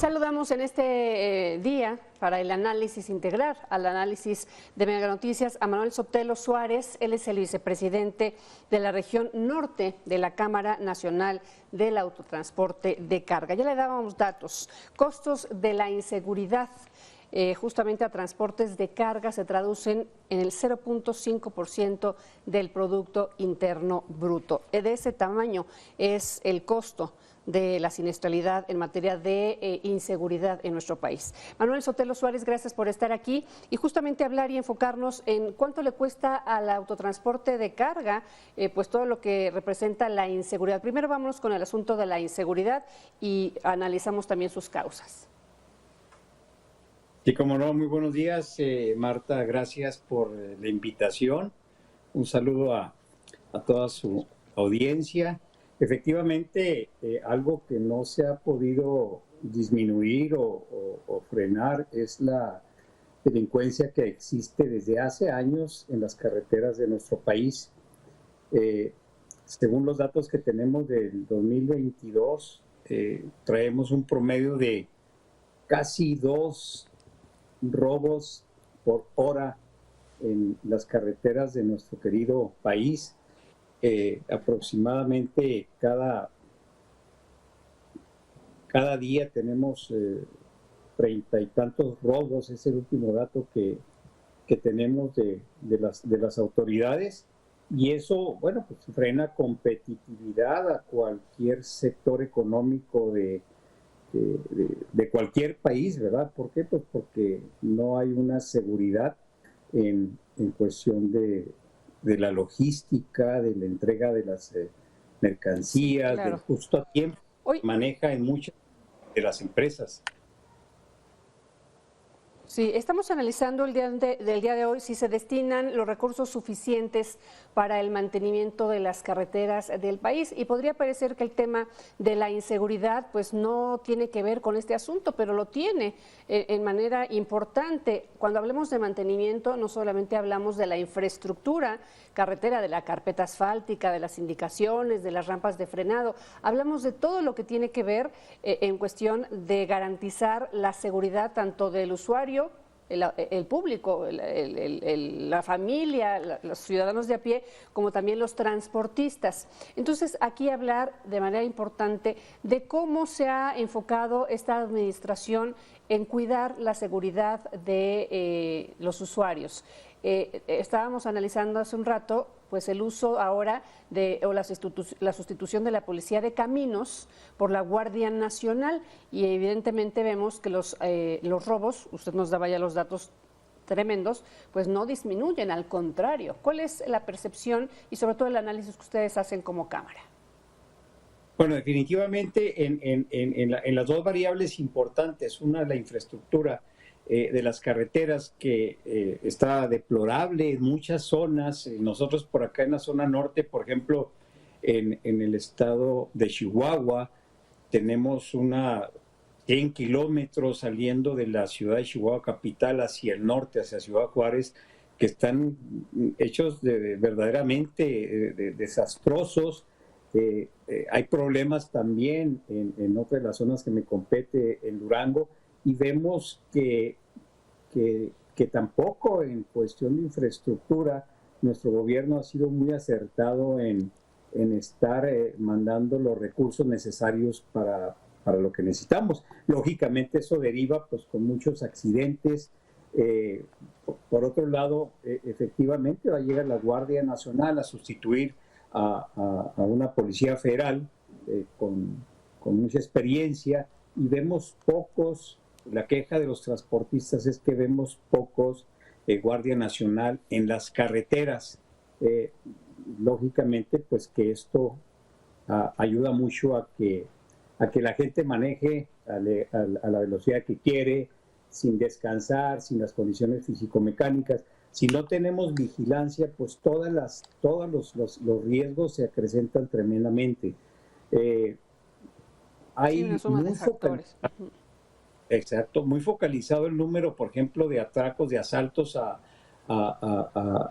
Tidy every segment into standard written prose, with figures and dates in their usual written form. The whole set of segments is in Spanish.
Saludamos en este día para el análisis integral, al análisis de Mega Noticias, a Manuel Sotelo Suárez. Él es el vicepresidente de la región norte de la Cámara Nacional del Autotransporte de Carga. Ya le dábamos datos, costos de la inseguridad. Justamente a transportes de carga se traducen en el 0.5% del Producto Interno Bruto. De ese tamaño es el costo de la siniestralidad en materia de inseguridad en nuestro país. Manuel Sotelo Suárez, gracias por estar aquí y justamente hablar y enfocarnos en cuánto le cuesta al autotransporte de carga, pues todo lo que representa la inseguridad. Primero vámonos con el asunto de la inseguridad y analizamos también sus causas. Sí, como no, muy buenos días, Marta, gracias por la invitación. Un saludo a toda su audiencia. Efectivamente, algo que no se ha podido disminuir o frenar es la delincuencia que existe desde hace años en las carreteras de nuestro país. Según los datos que tenemos del 2022, traemos un promedio de casi 2 robos por hora en las carreteras de nuestro querido país. Aproximadamente cada día tenemos 30 y tantos robos, es el último dato que tenemos de las autoridades, y eso, bueno, pues frena competitividad a cualquier sector económico de cualquier país, ¿verdad? ¿Por qué? Pues porque no hay una seguridad en cuestión de la logística, de la entrega de las mercancías, sí, claro, del justo a tiempo, maneja en muchas de las empresas. Sí, estamos analizando del día de hoy si se destinan los recursos suficientes para el mantenimiento de las carreteras del país, y podría parecer que el tema de la inseguridad pues no tiene que ver con este asunto, pero lo tiene en manera importante. Cuando hablemos de mantenimiento no solamente hablamos de la infraestructura carretera, de la carpeta asfáltica, de las indicaciones, de las rampas de frenado, hablamos de todo lo que tiene que ver en cuestión de garantizar la seguridad tanto del usuario, el público, la familia, los ciudadanos de a pie, como también los transportistas. Entonces, aquí hablar de manera importante de cómo se ha enfocado esta administración en cuidar la seguridad de los usuarios. Estábamos analizando hace un rato pues el uso ahora la sustitución de la Policía de Caminos por la Guardia Nacional, y evidentemente vemos que los robos, usted nos daba ya los datos tremendos, pues no disminuyen, al contrario. ¿Cuál es la percepción y sobre todo el análisis que ustedes hacen como Cámara? Bueno, definitivamente en las dos variables importantes, una, la infraestructura de las carreteras, que está deplorable en muchas zonas. Nosotros por acá en la zona norte, por ejemplo, en el estado de Chihuahua, tenemos 100 kilómetros saliendo de la ciudad de Chihuahua capital hacia el norte, hacia Ciudad Juárez, que están hechos verdaderamente desastrosos. Hay problemas también en otra de las zonas que me compete, en Durango, y vemos que tampoco en cuestión de infraestructura nuestro gobierno ha sido muy acertado en estar mandando los recursos necesarios para lo que necesitamos. Lógicamente eso deriva pues con muchos accidentes. Por otro lado, efectivamente va a llegar la Guardia Nacional a sustituir a una policía federal con mucha experiencia, y vemos pocos. La queja de los transportistas es que vemos pocos Guardia Nacional en las carreteras. Lógicamente, pues que esto ayuda mucho a que la gente maneje a la velocidad que quiere, sin descansar, sin las condiciones físico-mecánicas. Si no tenemos vigilancia, pues todos los riesgos se acrecentan tremendamente. Hay una suma de factores. Exacto, muy focalizado el número, por ejemplo, de atracos, de asaltos a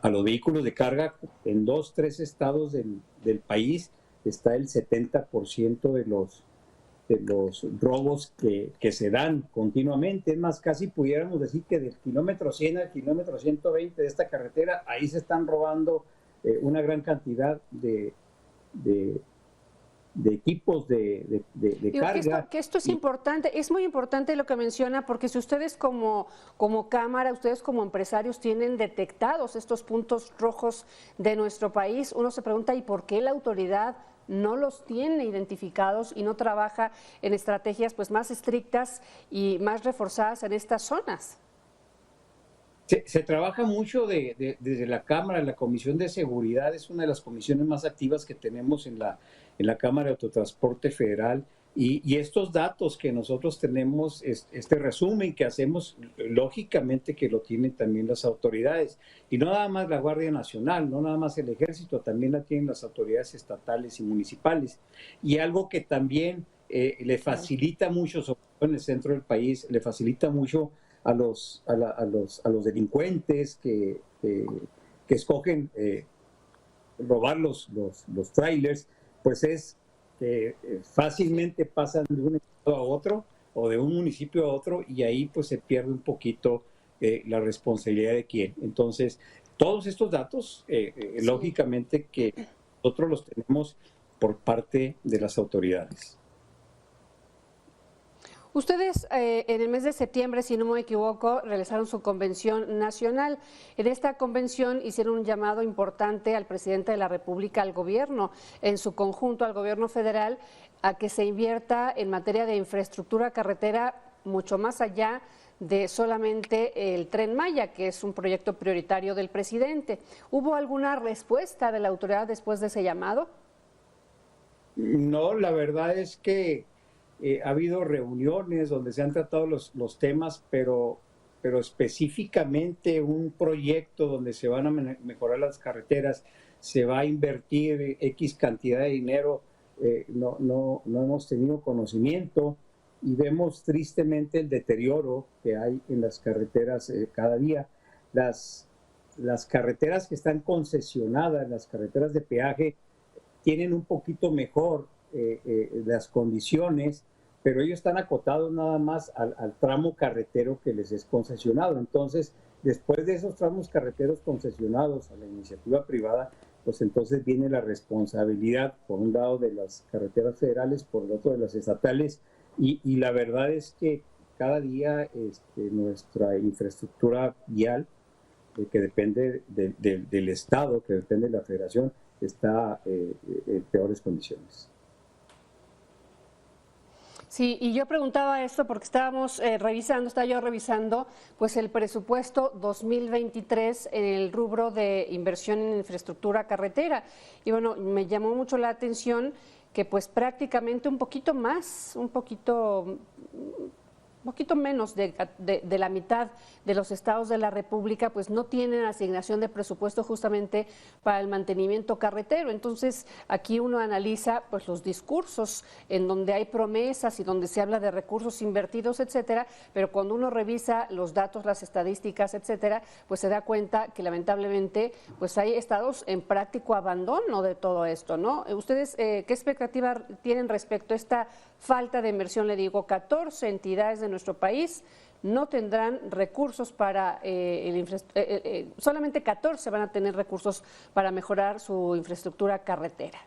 los vehículos de carga. En 2, 3 estados del país está el 70% de los robos que se dan continuamente. Es más, casi pudiéramos decir que del kilómetro 100 al kilómetro 120 de esta carretera, ahí se están robando una gran cantidad de equipos de carga. Que esto es importante, es muy importante lo que menciona, porque si ustedes como Cámara, ustedes como empresarios tienen detectados estos puntos rojos de nuestro país, uno se pregunta, ¿y por qué la autoridad no los tiene identificados y no trabaja en estrategias pues más estrictas y más reforzadas en estas zonas? Se trabaja mucho desde la Cámara. La Comisión de Seguridad es una de las comisiones más activas que tenemos en la Cámara de Autotransporte Federal, y estos datos que nosotros tenemos, este resumen que hacemos, lógicamente que lo tienen también las autoridades, y no nada más la Guardia Nacional, no nada más el Ejército, también la tienen las autoridades estatales y municipales. Y algo que también le facilita mucho, sobre todo en el centro del país, le facilita mucho a los delincuentes que escogen robar los trailers, pues es que fácilmente pasan de un estado a otro o de un municipio a otro, y ahí pues se pierde un poquito la responsabilidad de quién. Entonces, todos estos datos, Sí. lógicamente que nosotros los tenemos por parte de las autoridades. Ustedes en el mes de septiembre, si no me equivoco, realizaron su convención nacional. En esta convención hicieron un llamado importante al presidente de la República, al gobierno, en su conjunto, al gobierno federal, a que se invierta en materia de infraestructura carretera mucho más allá de solamente el Tren Maya, que es un proyecto prioritario del presidente. ¿Hubo alguna respuesta de la autoridad después de ese llamado? No, la verdad es que ha habido reuniones donde se han tratado los temas, pero específicamente un proyecto donde se van a mejorar las carreteras, se va a invertir X cantidad de dinero, no hemos tenido conocimiento, y vemos tristemente el deterioro que hay en las carreteras cada día. Las carreteras que están concesionadas, las carreteras de peaje, tienen un poquito mejor las condiciones, pero ellos están acotados nada más al tramo carretero que les es concesionado. Entonces, después de esos tramos carreteros concesionados a la iniciativa privada, pues entonces viene la responsabilidad, por un lado, de las carreteras federales, por el otro, de las estatales, y la verdad es que cada día nuestra infraestructura vial, que depende del Estado, que depende de la Federación, está en peores condiciones. Sí, y yo preguntaba esto porque estaba yo revisando pues el presupuesto 2023 en el rubro de inversión en infraestructura carretera. Y bueno, me llamó mucho la atención que pues prácticamente un poquito menos de la mitad de los estados de la República pues no tienen asignación de presupuesto justamente para el mantenimiento carretero. Entonces aquí uno analiza pues los discursos en donde hay promesas y donde se habla de recursos invertidos, etcétera, pero cuando uno revisa los datos, las estadísticas, etcétera, pues se da cuenta que lamentablemente pues hay estados en práctico abandono de todo esto, ¿no? ¿Ustedes qué expectativa tienen respecto a esta falta de inversión? Le digo, 14 entidades de nuestro país no tendrán recursos para solamente 14 van a tener recursos para mejorar su infraestructura carretera.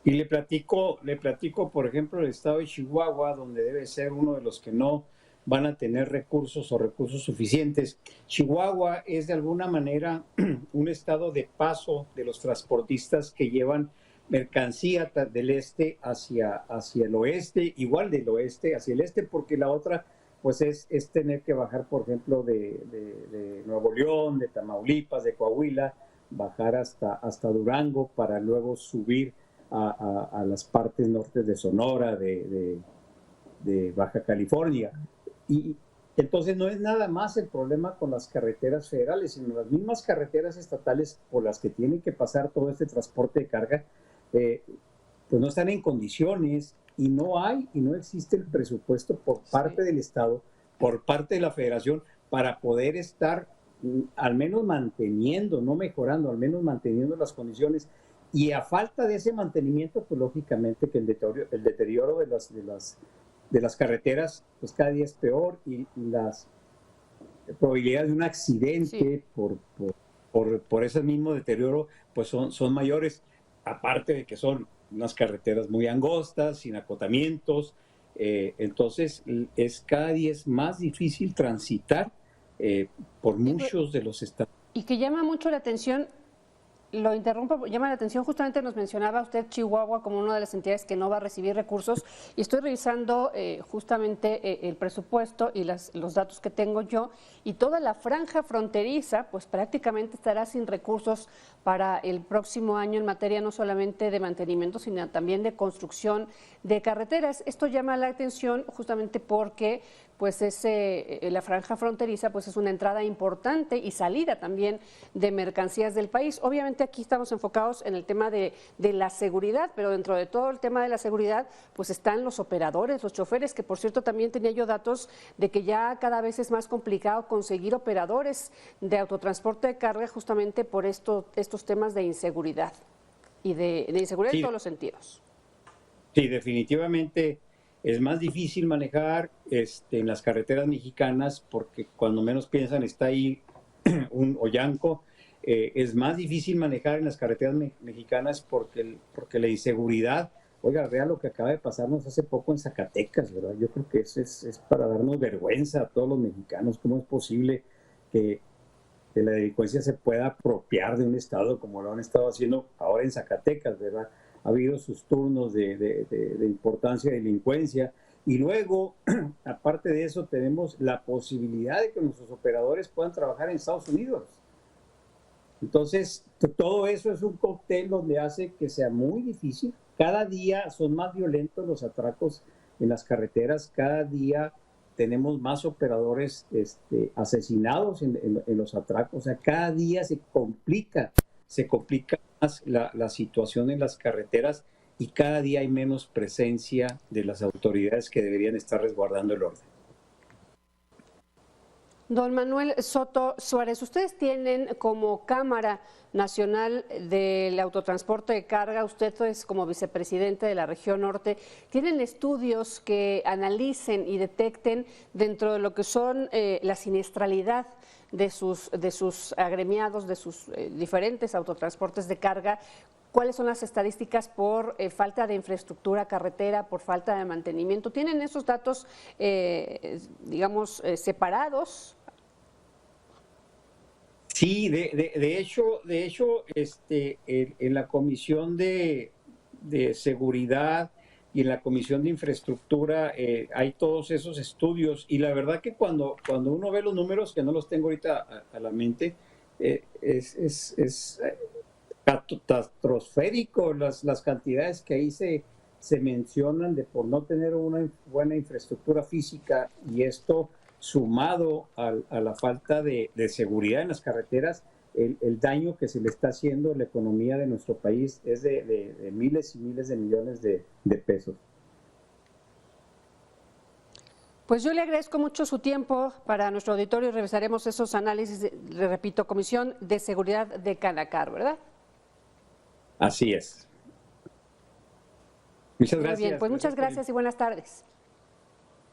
Y le platico, por ejemplo, el estado de Chihuahua, donde debe ser uno de los que no van a tener recursos o recursos suficientes. Chihuahua es de alguna manera un estado de paso de los transportistas que llevan mercancía del este hacia el oeste, igual del oeste hacia el este, porque la otra pues es tener que bajar, por ejemplo, de Nuevo León, de Tamaulipas, de Coahuila, bajar hasta Durango para luego subir a las partes norte de Sonora, de Baja California. Y entonces no es nada más el problema con las carreteras federales, sino las mismas carreteras estatales por las que tiene que pasar todo este transporte de carga, pues no están en condiciones, y no existe el presupuesto por parte del Estado, por parte de la Federación, para poder estar al menos manteniendo, no mejorando, al menos manteniendo las condiciones. y a falta de ese mantenimiento, pues lógicamente que el deterioro de las carreteras, pues cada día es peor y las probabilidades de un accidente Sí. por ese mismo deterioro, pues son mayores, aparte de que son unas carreteras muy angostas, sin acotamientos, entonces es cada día es más difícil transitar por Y, pues, muchos de los estados. y que llama mucho la atención. Lo interrumpo, llama la atención, justamente nos mencionaba usted Chihuahua como una de las entidades que no va a recibir recursos y estoy revisando justamente el presupuesto y los datos que tengo yo y toda la franja fronteriza pues prácticamente estará sin recursos para el próximo año en materia no solamente de mantenimiento sino también de construcción de carreteras. Esto llama la atención justamente porque pues la franja fronteriza pues es una entrada importante y salida también de mercancías del país. Obviamente aquí estamos enfocados en el tema de la seguridad, pero dentro de todo el tema de la seguridad pues están los operadores, los choferes, que por cierto también tenía yo datos de que ya cada vez es más complicado conseguir operadores de autotransporte de carga justamente por estos temas de inseguridad y de inseguridad en Sí, todos los sentidos. sí, definitivamente es más difícil manejar en las carreteras mexicanas porque cuando menos piensan está ahí un Oyanco. Es más difícil manejar en las carreteras mexicanas porque la inseguridad, oiga, vea lo que acaba de pasarnos hace poco en Zacatecas, ¿verdad? Yo creo que eso es para darnos vergüenza a todos los mexicanos. ¿Cómo es posible que, que la delincuencia se pueda apropiar de un estado como lo han estado haciendo ahora en Zacatecas, ¿verdad? Ha habido sus turnos de importancia de delincuencia y luego, aparte de eso, tenemos la posibilidad de que nuestros operadores puedan trabajar en Estados Unidos. Entonces, todo eso es un cóctel donde hace que sea muy difícil. Cada día son más violentos los atracos en las carreteras, cada día tenemos más operadores asesinados en los atracos, o sea, cada día se complica más la situación en las carreteras y cada día hay menos presencia de las autoridades que deberían estar resguardando el orden. Don Manuel Soto Suárez, ustedes tienen como Cámara Nacional del Autotransporte de Carga, usted es como vicepresidente de la región norte, ¿tienen estudios que analicen y detecten dentro de lo que son la siniestralidad de sus agremiados, de sus diferentes autotransportes de carga? ¿Cuáles son las estadísticas por falta de infraestructura carretera, por falta de mantenimiento? ¿Tienen esos datos, digamos, separados? Sí, de hecho, en la Comisión de Seguridad y en la Comisión de Infraestructura hay todos esos estudios y la verdad que cuando uno ve los números, que no los tengo ahorita a la mente, es catastrófico las cantidades que ahí se mencionan de por no tener una buena infraestructura física y esto sumado a la falta de seguridad en las carreteras, el daño que se le está haciendo a la economía de nuestro país es de miles y miles de millones de pesos. Pues yo le agradezco mucho su tiempo para nuestro auditorio y revisaremos esos análisis, le repito, Comisión de Seguridad de Canacar, ¿verdad? Así es. Muchas Muy bien, gracias. pues muchas gracias y buenas tardes.